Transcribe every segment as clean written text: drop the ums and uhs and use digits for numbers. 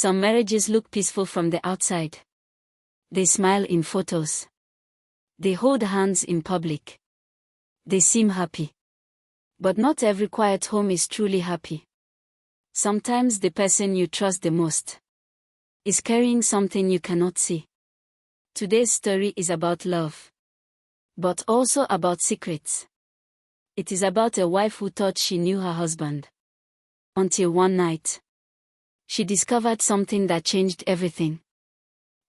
Some marriages look peaceful from the outside. They smile in photos. They hold hands in public. They seem happy. But not every quiet home is truly happy. Sometimes the person you trust the most is carrying something you cannot see. Today's story is about love, but also about secrets. It is about a wife who thought she knew her husband. Until one night, she discovered something that changed everything.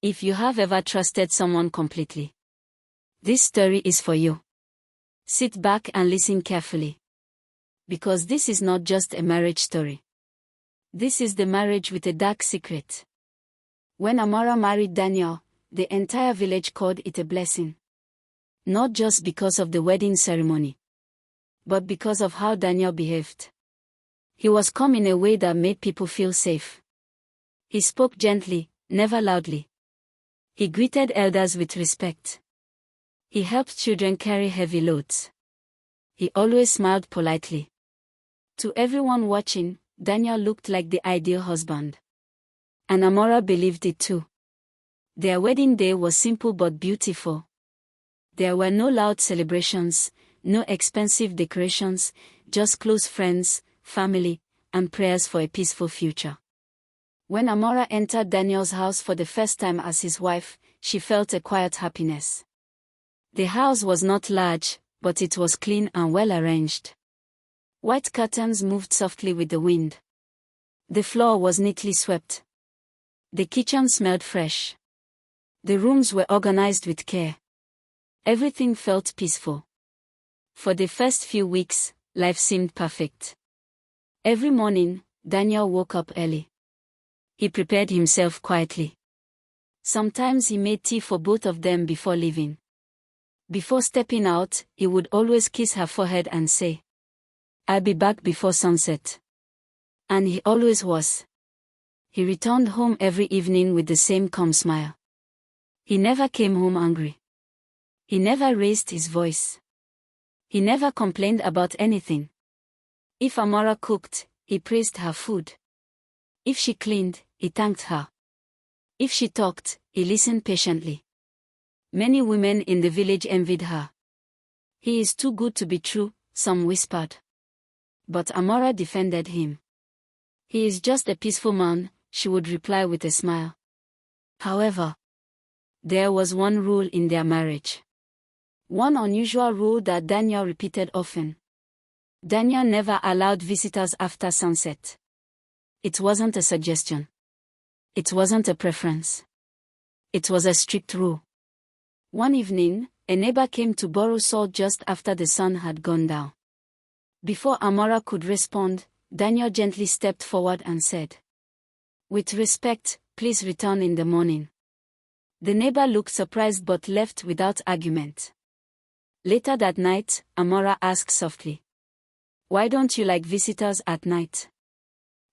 If you have ever trusted someone completely, this story is for you. Sit back and listen carefully. Because this is not just a marriage story. This is the marriage with a dark secret. When Amora married Daniel, the entire village called it a blessing. Not just because of the wedding ceremony, but because of how Daniel behaved. He was calm in a way that made people feel safe. He spoke gently, never loudly. He greeted elders with respect. He helped children carry heavy loads. He always smiled politely. To everyone watching, Daniel looked like the ideal husband. And Amora believed it too. Their wedding day was simple but beautiful. There were no loud celebrations, no expensive decorations, just close friends, family, and prayers for a peaceful future. When Amora entered Daniel's house for the first time as his wife, she felt a quiet happiness. The house was not large, but it was clean and well arranged. White curtains moved softly with the wind. The floor was neatly swept. The kitchen smelled fresh. The rooms were organized with care. Everything felt peaceful. For the first few weeks, life seemed perfect. Every morning, Daniel woke up early. He prepared himself quietly. Sometimes he made tea for both of them before leaving. Before stepping out, he would always kiss her forehead and say, "I'll be back before sunset." And he always was. He returned home every evening with the same calm smile. He never came home angry. He never raised his voice. He never complained about anything. If Amora cooked, he praised her food. If she cleaned, he thanked her. If she talked, he listened patiently. Many women in the village envied her. "He is too good to be true," some whispered. But Amora defended him. "He is just a peaceful man," she would reply with a smile. However, there was one rule in their marriage. One unusual rule that Daniel repeated often. Daniel never allowed visitors after sunset. It wasn't a suggestion. It wasn't a preference. It was a strict rule. One evening, a neighbor came to borrow salt just after the sun had gone down. Before Amora could respond, Daniel gently stepped forward and said, "With respect, please return in the morning." The neighbor looked surprised but left without argument. Later that night, Amora asked softly, "Why don't you like visitors at night?"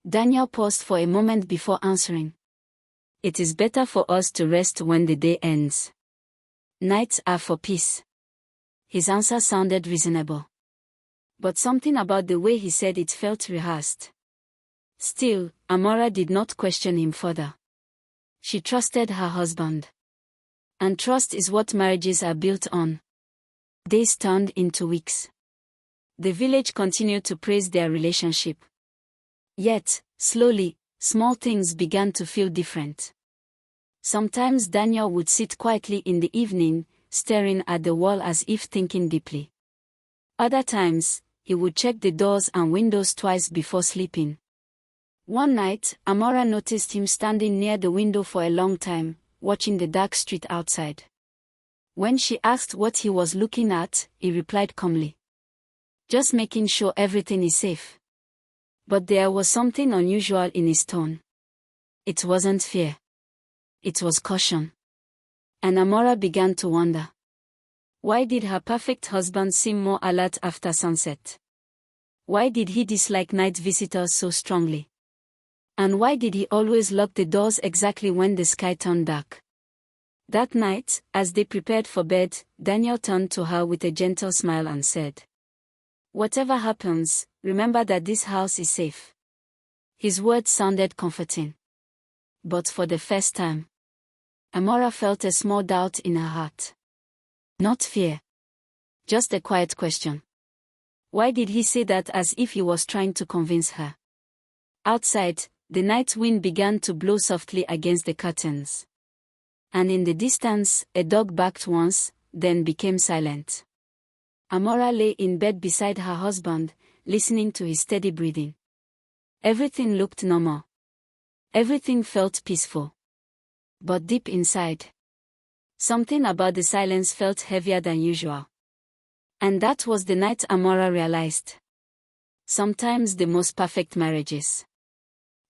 Daniel paused for a moment before answering. "It is better for us to rest when the day ends. Nights are for peace." His answer sounded reasonable. But something about the way he said it felt rehearsed. Still, Amora did not question him further. She trusted her husband. And trust is what marriages are built on. Days turned into weeks. The village continued to praise their relationship. Yet, slowly, small things began to feel different. Sometimes Daniel would sit quietly in the evening, staring at the wall as if thinking deeply. Other times, he would check the doors and windows twice before sleeping. One night, Amora noticed him standing near the window for a long time, watching the dark street outside. When she asked what he was looking at, he replied calmly, "Just making sure everything is safe." But there was something unusual in his tone. It wasn't fear. It was caution. And Amora began to wonder. Why did her perfect husband seem more alert after sunset? Why did he dislike night visitors so strongly? And why did he always lock the doors exactly when the sky turned dark? That night, as they prepared for bed, Daniel turned to her with a gentle smile and said, "Whatever happens, remember that this house is safe." His words sounded comforting. But for the first time, Amora felt a small doubt in her heart. Not fear. Just a quiet question. Why did he say that, as if he was trying to convince her? Outside, the night wind began to blow softly against the curtains. And in the distance, a dog barked once, then became silent. Amora lay in bed beside her husband, listening to his steady breathing. Everything looked normal. Everything felt peaceful. But deep inside, something about the silence felt heavier than usual. And that was the night Amora realized. Sometimes the most perfect marriages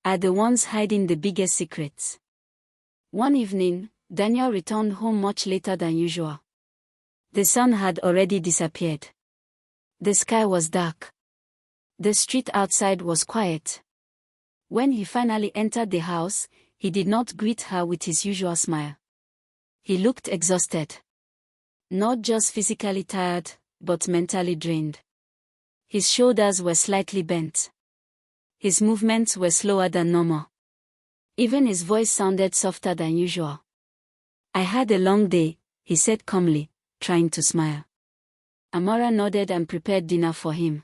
are the ones hiding the biggest secrets. One evening, Daniel returned home much later than usual. The sun had already disappeared. The sky was dark. The street outside was quiet. When he finally entered the house, he did not greet her with his usual smile. He looked exhausted. Not just physically tired, but mentally drained. His shoulders were slightly bent. His movements were slower than normal. Even his voice sounded softer than usual. "I had a long day," he said calmly, trying to smile. Amora nodded and prepared dinner for him.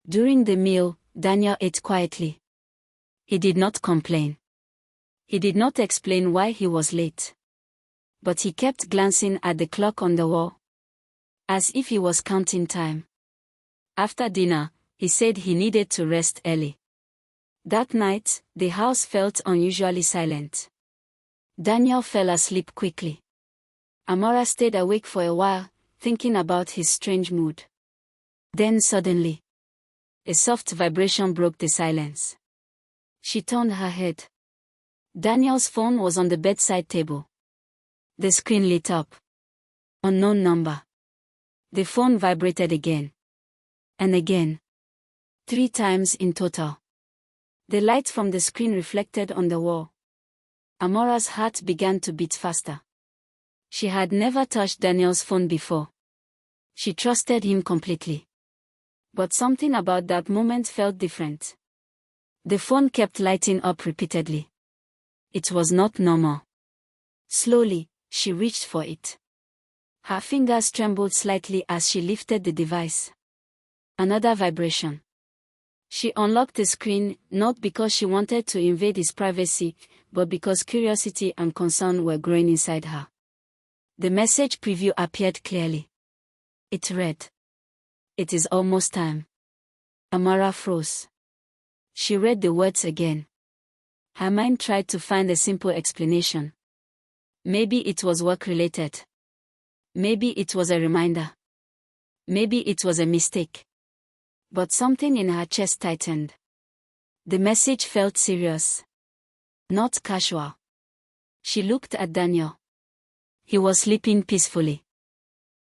During the meal, Daniel ate quietly. He did not complain. He did not explain why he was late. But he kept glancing at the clock on the wall, as if he was counting time. After dinner, he said he needed to rest early. That night, the house felt unusually silent. Daniel fell asleep quickly. Amora stayed awake for a while, thinking about his strange mood. Then suddenly, a soft vibration broke the silence. She turned her head. Daniel's phone was on the bedside table. The screen lit up. Unknown number. The phone vibrated again. And again. 3 times in total. The light from the screen reflected on the wall. Amora's heart began to beat faster. She had never touched Daniel's phone before. She trusted him completely. But something about that moment felt different. The phone kept lighting up repeatedly. It was not normal. Slowly, she reached for it. Her fingers trembled slightly as she lifted the device. Another vibration. She unlocked the screen, not because she wanted to invade his privacy, but because curiosity and concern were growing inside her. The message preview appeared clearly. It read, "It is almost time." Amora froze. She read the words again. Her mind tried to find a simple explanation. Maybe it was work-related. Maybe it was a reminder. Maybe it was a mistake. But something in her chest tightened. The message felt serious. Not casual. She looked at Daniel. He was sleeping peacefully.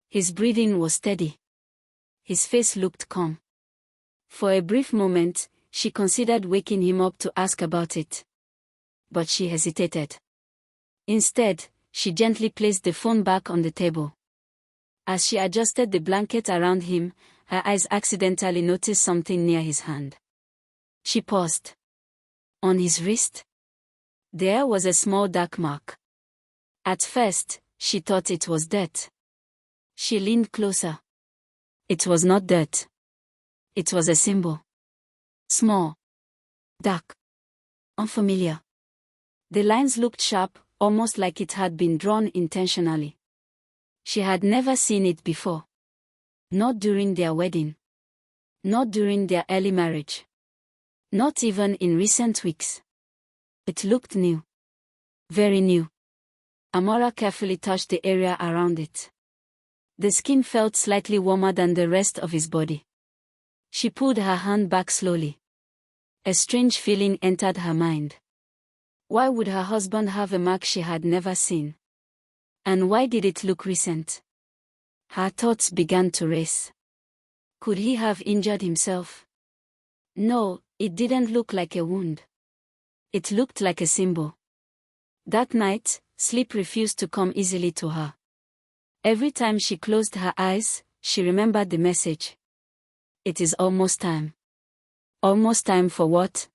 His breathing was steady. His face looked calm. For a brief moment, she considered waking him up to ask about it. But she hesitated. Instead, she gently placed the phone back on the table. As she adjusted the blanket around him, her eyes accidentally noticed something near his hand. She paused. On his wrist, there was a small dark mark. At first, she thought it was dirt. She leaned closer. It was not dirt. It was a symbol. Small. Dark. Unfamiliar. The lines looked sharp, almost like it had been drawn intentionally. She had never seen it before. Not during their wedding. Not during their early marriage. Not even in recent weeks. It looked new. Very new. Amora carefully touched the area around it. The skin felt slightly warmer than the rest of his body. She pulled her hand back slowly. A strange feeling entered her mind. Why would her husband have a mark she had never seen? And why did it look recent? Her thoughts began to race. Could he have injured himself? No, it didn't look like a wound. It looked like a symbol. That night, sleep refused to come easily to her. Every time she closed her eyes, she remembered the message. It is almost time. Almost time for what?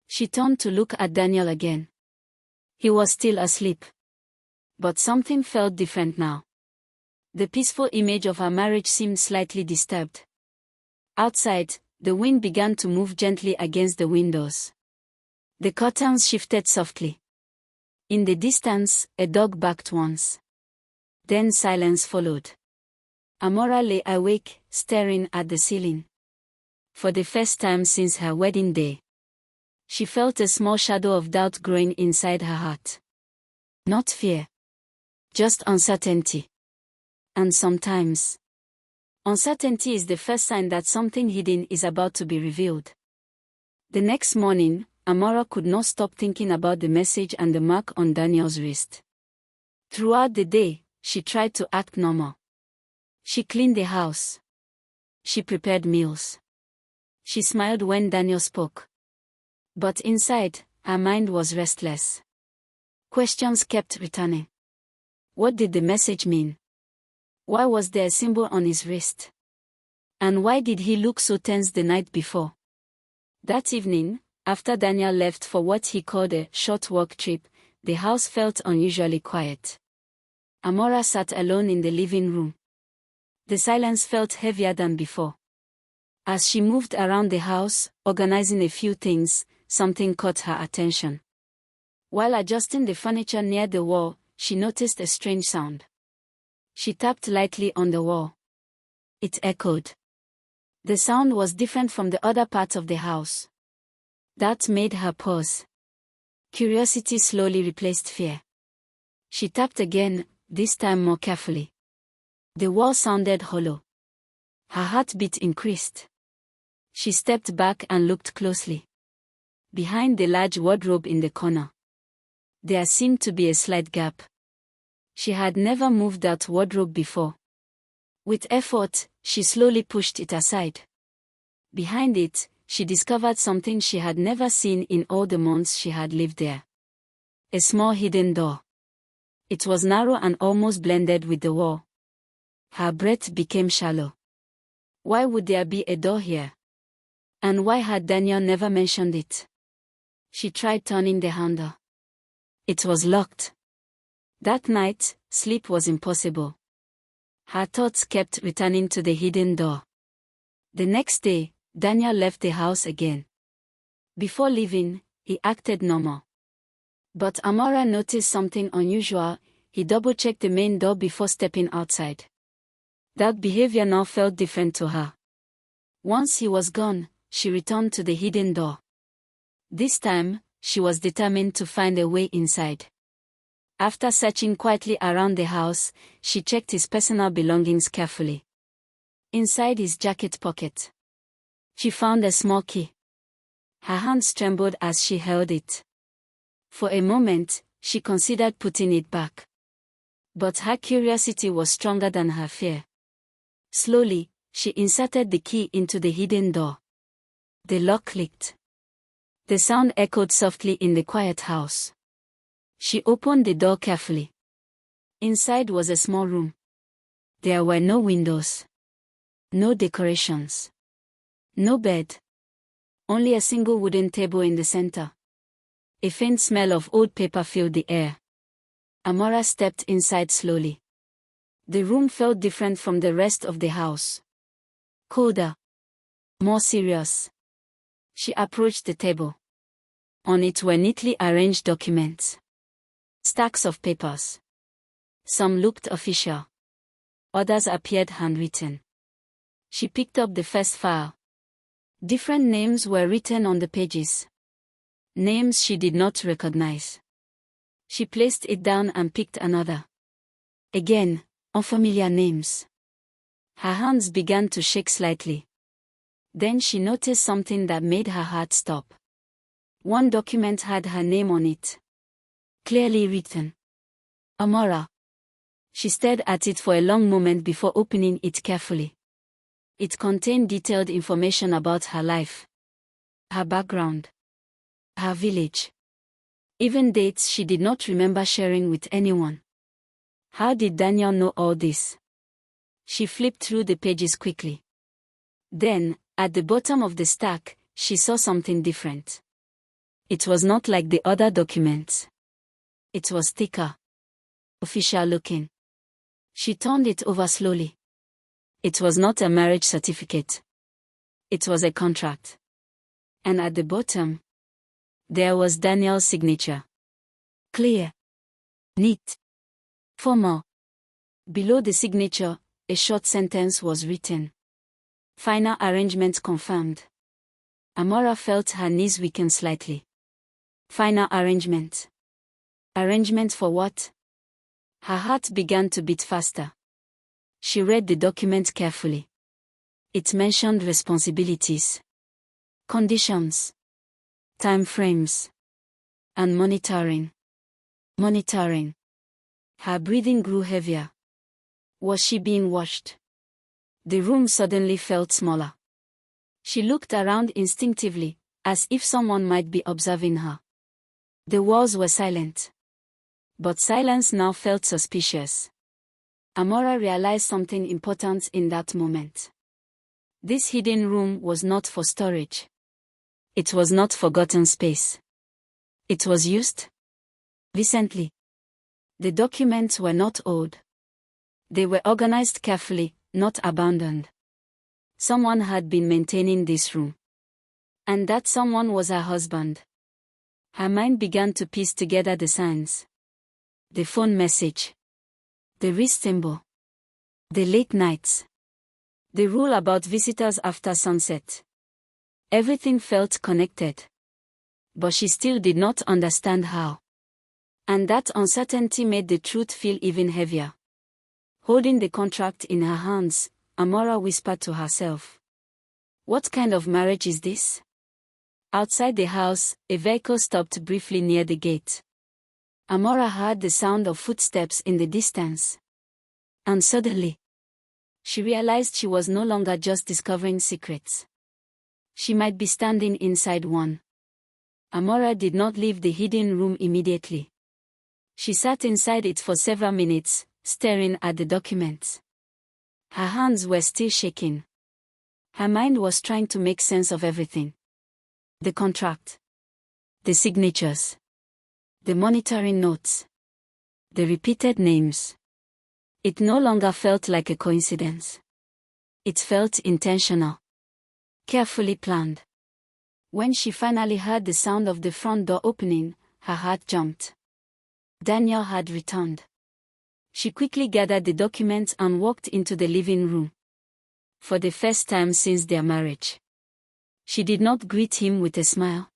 She turned to look at Daniel again. He was still asleep. But something felt different now. The peaceful image of her marriage seemed slightly disturbed. Outside, the wind began to move gently against the windows. The curtains shifted softly. In the distance, a dog barked once. Then silence followed. Amora lay awake, staring at the ceiling. For the first time since her wedding day, she felt a small shadow of doubt growing inside her heart. Not fear. Just uncertainty. And sometimes, uncertainty is the first sign that something hidden is about to be revealed. The next morning, Amora could not stop thinking about the message and the mark on Daniel's wrist. Throughout the day, she tried to act normal. She cleaned the house. She prepared meals. She smiled when Daniel spoke. But inside, her mind was restless. Questions kept returning. What did the message mean? Why was there a symbol on his wrist? And why did he look so tense the night before? That evening, after Daniel left for what he called a short work trip, the house felt unusually quiet. Amora sat alone in the living room. The silence felt heavier than before. As she moved around the house, organizing a few things, something caught her attention. While adjusting the furniture near the wall, she noticed a strange sound. She tapped lightly on the wall. It echoed. The sound was different from the other parts of the house. That made her pause. Curiosity slowly replaced fear. She tapped again, this time more carefully. The wall sounded hollow. Her heartbeat increased. She stepped back and looked closely. Behind the large wardrobe in the corner, there seemed to be a slight gap. She had never moved that wardrobe before. With effort, she slowly pushed it aside. Behind it, she discovered something she had never seen in all the months she had lived there. A small hidden door. It was narrow and almost blended with the wall. Her breath became shallow. Why would there be a door here? And why had Daniel never mentioned it? She tried turning the handle. It was locked. That night, sleep was impossible. Her thoughts kept returning to the hidden door. The next day, Daniel left the house again. Before leaving, he acted normal. But Amora noticed something unusual. He double-checked the main door before stepping outside. That behavior now felt different to her. Once he was gone, she returned to the hidden door. This time, she was determined to find a way inside. After searching quietly around the house, she checked his personal belongings carefully. Inside his jacket pocket, she found a small key. Her hands trembled as she held it. For a moment, she considered putting it back. But her curiosity was stronger than her fear. Slowly, she inserted the key into the hidden door. The lock clicked. The sound echoed softly in the quiet house. She opened the door carefully. Inside was a small room. There were no windows. No decorations. No bed. Only a single wooden table in the center. A faint smell of old paper filled the air. Amora stepped inside slowly. The room felt different from the rest of the house. Colder. More serious. She approached the table. On it were neatly arranged documents. Stacks of papers. Some looked official. Others appeared handwritten. She picked up the first file. Different names were written on the pages. Names she did not recognize. She placed it down and picked another. Again, unfamiliar names. Her hands began to shake slightly. Then she noticed something that made her heart stop. One document had her name on it. Clearly written. Amora. She stared at it for a long moment before opening it carefully. It contained detailed information about her life. Her background. Her village. Even dates she did not remember sharing with anyone. How did Daniel know all this? She flipped through the pages quickly. Then, at the bottom of the stack, she saw something different. It was not like the other documents. It was thicker, official looking. She turned it over slowly. It was not a marriage certificate. It was a contract. And at the bottom, there was Daniel's signature. Clear, neat, formal. Below the signature, a short sentence was written. Final arrangement confirmed. Amora felt her knees weaken slightly. Final arrangement. Arrangement for what? Her heart began to beat faster. She read the document carefully. It mentioned responsibilities, conditions, time frames, and monitoring. Monitoring. Her breathing grew heavier. Was she being watched? The room suddenly felt smaller. She looked around instinctively, as if someone might be observing her. The walls were silent. But silence now felt suspicious. Amora realized something important in that moment. This hidden room was not for storage. It was not forgotten space. It was used recently. The documents were not old. They were organized carefully, not abandoned. Someone had been maintaining this room. And that someone was her husband. Her mind began to piece together the signs. The phone message. The wrist symbol. The late nights. The rule about visitors after sunset. Everything felt connected. But she still did not understand how. And that uncertainty made the truth feel even heavier. Holding the contract in her hands, Amora whispered to herself. What kind of marriage is this? Outside the house, a vehicle stopped briefly near the gate. Amora heard the sound of footsteps in the distance. And suddenly, she realized she was no longer just discovering secrets. She might be standing inside one. Amora did not leave the hidden room immediately. She sat inside it for several minutes, staring at the documents. Her hands were still shaking. Her mind was trying to make sense of everything. The contract. The signatures. The monitoring notes. The repeated names. It no longer felt like a coincidence. It felt intentional. Carefully planned. When she finally heard the sound of the front door opening, her heart jumped. Daniel had returned. She quickly gathered the documents and walked into the living room. For the first time since their marriage. She did not greet him with a smile.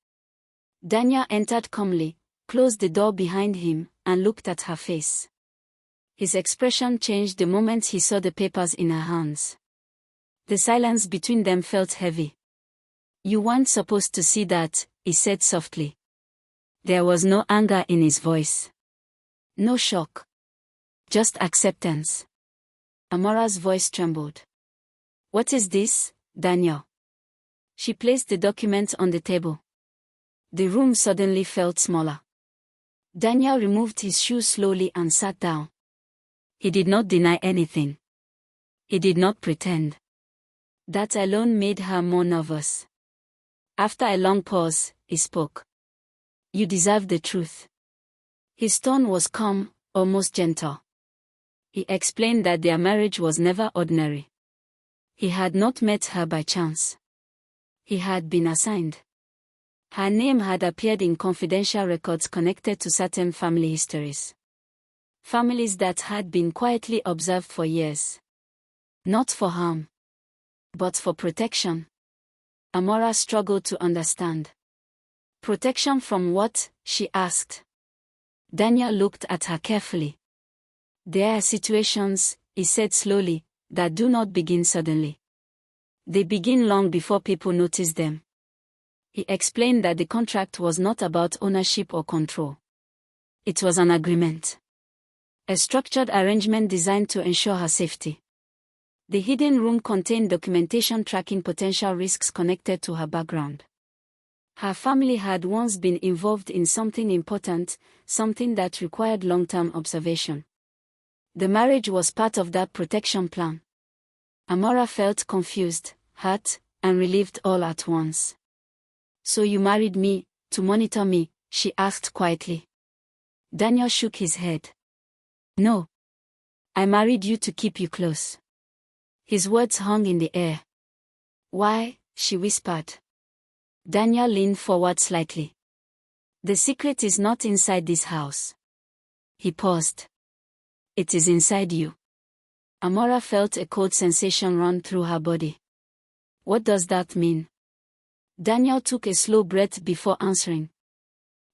Daniel entered calmly, closed the door behind him, and looked at her face. His expression changed the moment he saw the papers in her hands. The silence between them felt heavy. You weren't supposed to see that, he said softly. There was no anger in his voice. No shock. Just acceptance. Amora's voice trembled. What is this, Daniel? She placed the document on the table. The room suddenly felt smaller. Daniel removed his shoes slowly and sat down. He did not deny anything. He did not pretend. That alone made her more nervous. After a long pause, he spoke. You deserve the truth. His tone was calm, almost gentle. He explained that their marriage was never ordinary. He had not met her by chance. He had been assigned. Her name had appeared in confidential records connected to certain family histories. Families that had been quietly observed for years. Not for harm, but for protection. Amora struggled to understand. Protection from what? She asked. Daniel looked at her carefully. There are situations, he said slowly, that do not begin suddenly. They begin long before people notice them. He explained that the contract was not about ownership or control. It was an agreement. A structured arrangement designed to ensure her safety. The hidden room contained documentation tracking potential risks connected to her background. Her family had once been involved in something important, something that required long-term observation. The marriage was part of that protection plan. Amora felt confused, hurt, and relieved all at once. So you married me, to monitor me, she asked quietly. Daniel shook his head. No. I married you to keep you close. His words hung in the air. Why? She whispered. Daniel leaned forward slightly. The secret is not inside this house. He paused. It is inside you. Amora felt a cold sensation run through her body. What does that mean? Daniel took a slow breath before answering.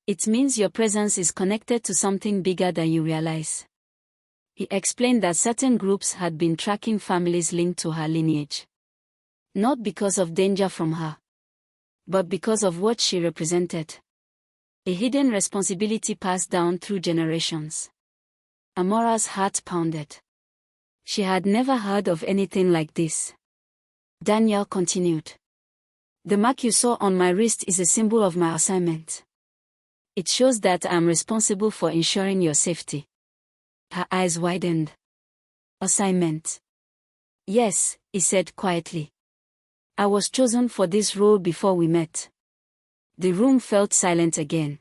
It means your presence is connected to something bigger than you realize. He explained that certain groups had been tracking families linked to her lineage. Not because of danger from her, but because of what she represented. A hidden responsibility passed down through generations. Amora's heart pounded. She had never heard of anything like this. Daniel continued. The mark you saw on my wrist is a symbol of my assignment. It shows that I am responsible for ensuring your safety. Her eyes widened. Assignment. Yes, he said quietly. I was chosen for this role before we met. The room felt silent again.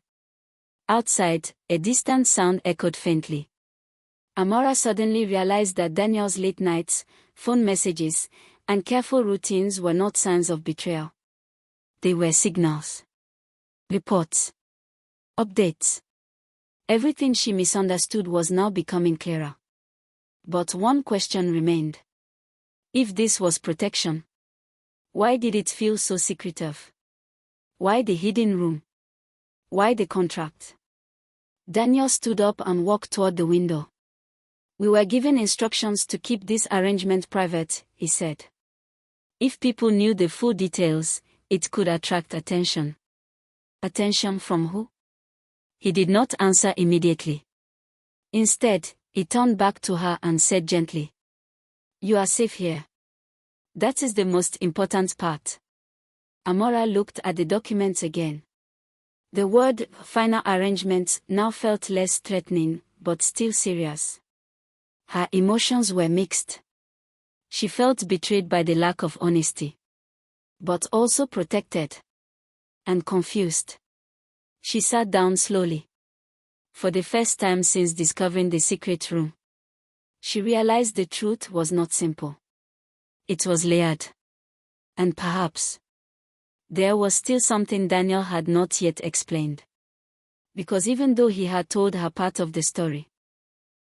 Outside, a distant sound echoed faintly. Amora suddenly realized that Daniel's late nights, phone messages, and careful routines were not signs of betrayal. They were signals. Reports. Updates. Everything she misunderstood was now becoming clearer. But one question remained. If this was protection, why did it feel so secretive? Why the hidden room? Why the contract? Daniel stood up and walked toward the window. We were given instructions to keep this arrangement private, he said. If people knew the full details, it could attract attention. Attention from who? He did not answer immediately. Instead, he turned back to her and said gently, You are safe here. That is the most important part. Amora looked at the documents again. The word final arrangement now felt less threatening, but still serious. Her emotions were mixed. She felt betrayed by the lack of honesty, but also protected and confused. She sat down slowly. For the first time since discovering the secret room, she realized the truth was not simple. It was layered. And perhaps there was still something Daniel had not yet explained. Because even though he had told her part of the story,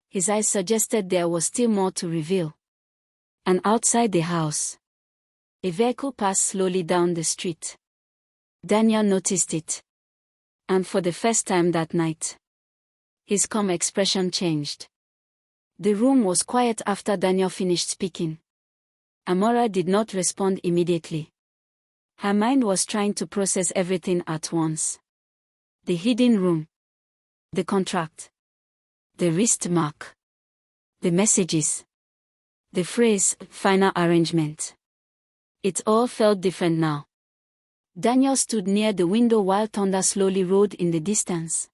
his eyes suggested there was still more to reveal. And outside the house, a vehicle passed slowly down the street. Daniel noticed it. And for the first time that night, his calm expression changed. The room was quiet after Daniel finished speaking. Amora did not respond immediately. Her mind was trying to process everything at once. The hidden room. The contract. The wrist mark. The messages. The phrase, final arrangement. It all felt different now. Daniel stood near the window while thunder slowly rolled in the distance.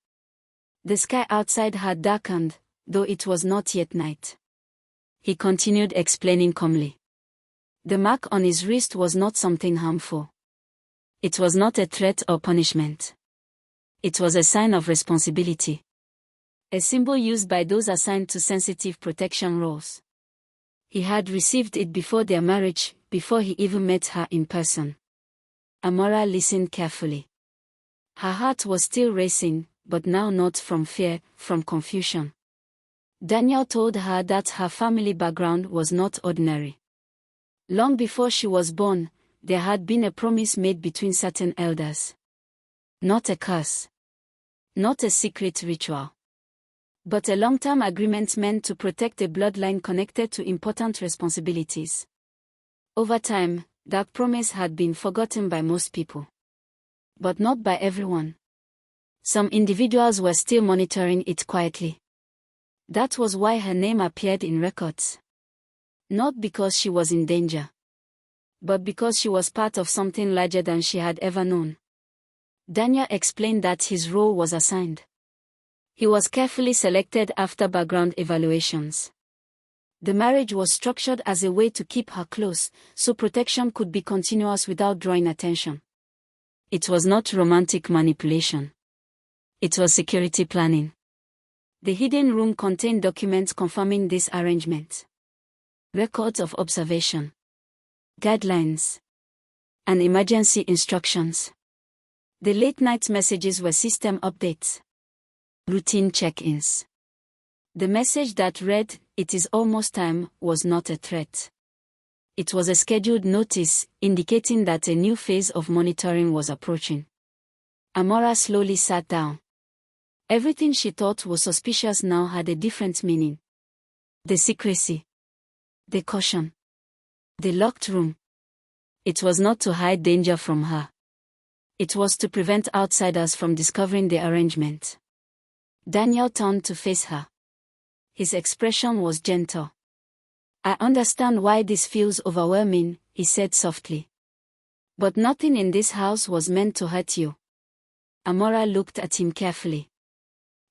The sky outside had darkened, though it was not yet night. He continued explaining calmly. The mark on his wrist was not something harmful. It was not a threat or punishment. It was a sign of responsibility. A symbol used by those assigned to sensitive protection roles. He had received it before their marriage, before he even met her in person. Amora listened carefully. Her heart was still racing, but now not from fear, from confusion. Daniel told her that her family background was not ordinary. Long before she was born, there had been a promise made between certain elders. Not a curse. Not a secret ritual. But a long-term agreement meant to protect a bloodline connected to important responsibilities. Over time, that promise had been forgotten by most people. But not by everyone. Some individuals were still monitoring it quietly. That was why her name appeared in records. Not because she was in danger, but because she was part of something larger than she had ever known. Daniel explained that his role was assigned. He was carefully selected after background evaluations. The marriage was structured as a way to keep her close, so protection could be continuous without drawing attention. It was not romantic manipulation. It was security planning. The hidden room contained documents confirming this arrangement. Records of observation, guidelines, and emergency instructions. The late-night messages were system updates, routine check-ins. The message that read, "It is almost time," was not a threat. It was a scheduled notice, indicating that a new phase of monitoring was approaching. Amora slowly sat down. Everything she thought was suspicious now had a different meaning. The secrecy. The caution. The locked room. It was not to hide danger from her. It was to prevent outsiders from discovering the arrangement. Daniel turned to face her. His expression was gentle. "I understand why this feels overwhelming," he said softly. "But nothing in this house was meant to hurt you." Amora looked at him carefully.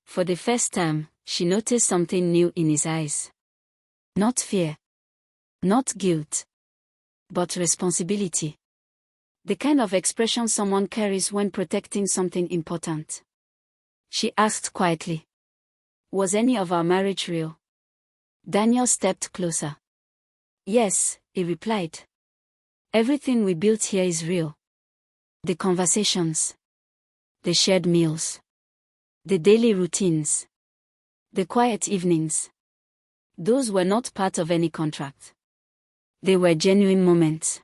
For the first time, she noticed something new in his eyes. Not fear. Not guilt. But responsibility. The kind of expression someone carries when protecting something important. She asked quietly, "Was any of our marriage real?" Daniel stepped closer. "Yes," he replied. "Everything we built here is real. The conversations. The shared meals. The daily routines. The quiet evenings. Those were not part of any contract. They were genuine moments."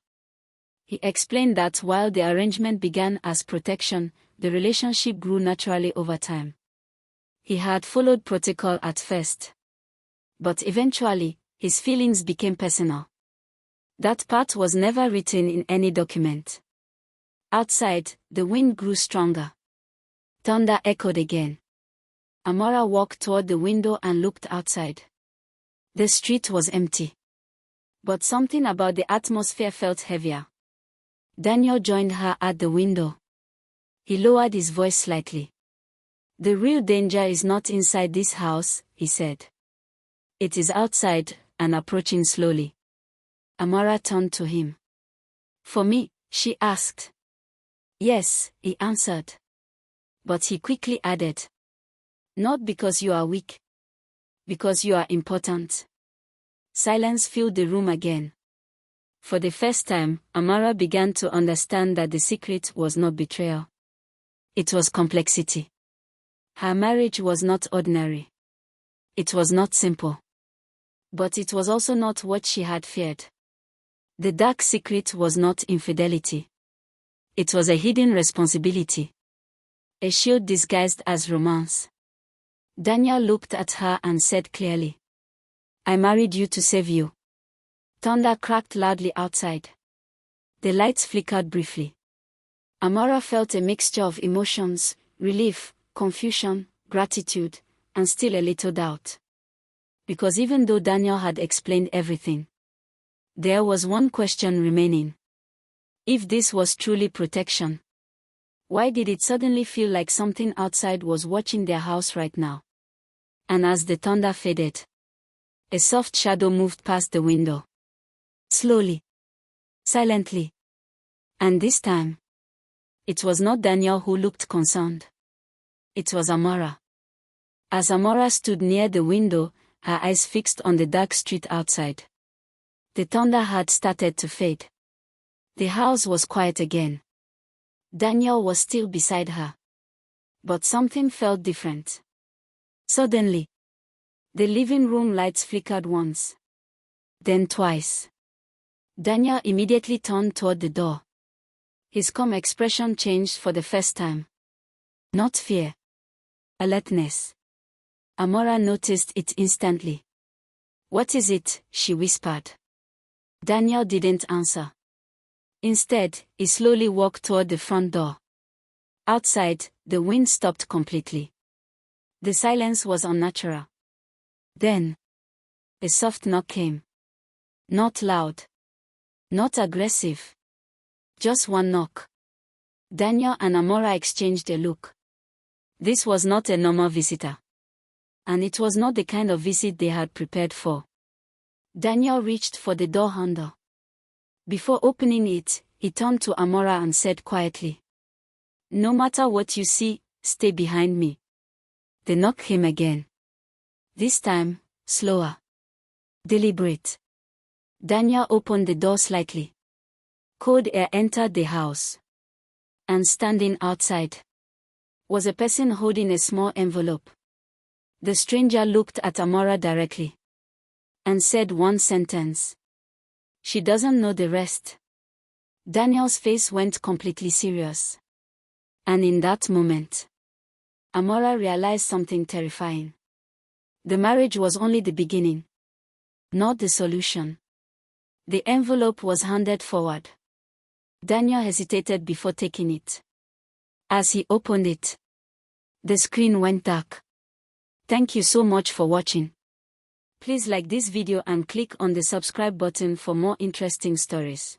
He explained that while the arrangement began as protection, the relationship grew naturally over time. He had followed protocol at first. But eventually, his feelings became personal. That part was never written in any document. Outside, the wind grew stronger. Thunder echoed again. Amora walked toward the window and looked outside. The street was empty. But something about the atmosphere felt heavier. Daniel joined her at the window. He lowered his voice slightly. "The real danger is not inside this house," he said. "It is outside, and approaching slowly." Amora turned to him. "For me?" she asked. "Yes," he answered. But he quickly added, "Not because you are weak. Because you are important." Silence filled the room again. For the first time, Amara began to understand that the secret was not betrayal. It was complexity. Her marriage was not ordinary. It was not simple. But it was also not what she had feared. The dark secret was not infidelity. It was a hidden responsibility. A shield disguised as romance. Daniel looked at her and said clearly, "I married you to save you." Thunder cracked loudly outside. The lights flickered briefly. Amara felt a mixture of emotions, relief, confusion, gratitude, and still a little doubt. Because even though Daniel had explained everything, there was one question remaining. If this was truly protection, why did it suddenly feel like something outside was watching their house right now? And as the thunder faded, a soft shadow moved past the window. Slowly. Silently. And this time, it was not Daniel who looked concerned. It was Amara. As Amara stood near the window, her eyes fixed on the dark street outside. The thunder had started to fade. The house was quiet again. Daniel was still beside her. But something felt different. Suddenly, the living room lights flickered once. Then twice. Daniel immediately turned toward the door. His calm expression changed for the first time. Not fear. Alertness. Amora noticed it instantly. "What is it?" she whispered. Daniel didn't answer. Instead, he slowly walked toward the front door. Outside, the wind stopped completely. The silence was unnatural. Then, a soft knock came. Not loud. Not aggressive. Just one knock. Daniel and Amora exchanged a look. This was not a normal visitor. And it was not the kind of visit they had prepared for. Daniel reached for the door handle. Before opening it, he turned to Amora and said quietly, "No matter what you see, stay behind me." The knock came again. This time, slower. Deliberate. Daniel opened the door slightly. Cold air entered the house. And standing outside was a person holding a small envelope. The stranger looked at Amora directly and said one sentence. She doesn't know the rest. Daniel's face went completely serious. And in that moment, Amora realized something terrifying. The marriage was only the beginning, not the solution. The envelope was handed forward. Daniel hesitated before taking it. As he opened it, the screen went dark. Thank you so much for watching. Please like this video and click on the subscribe button for more interesting stories.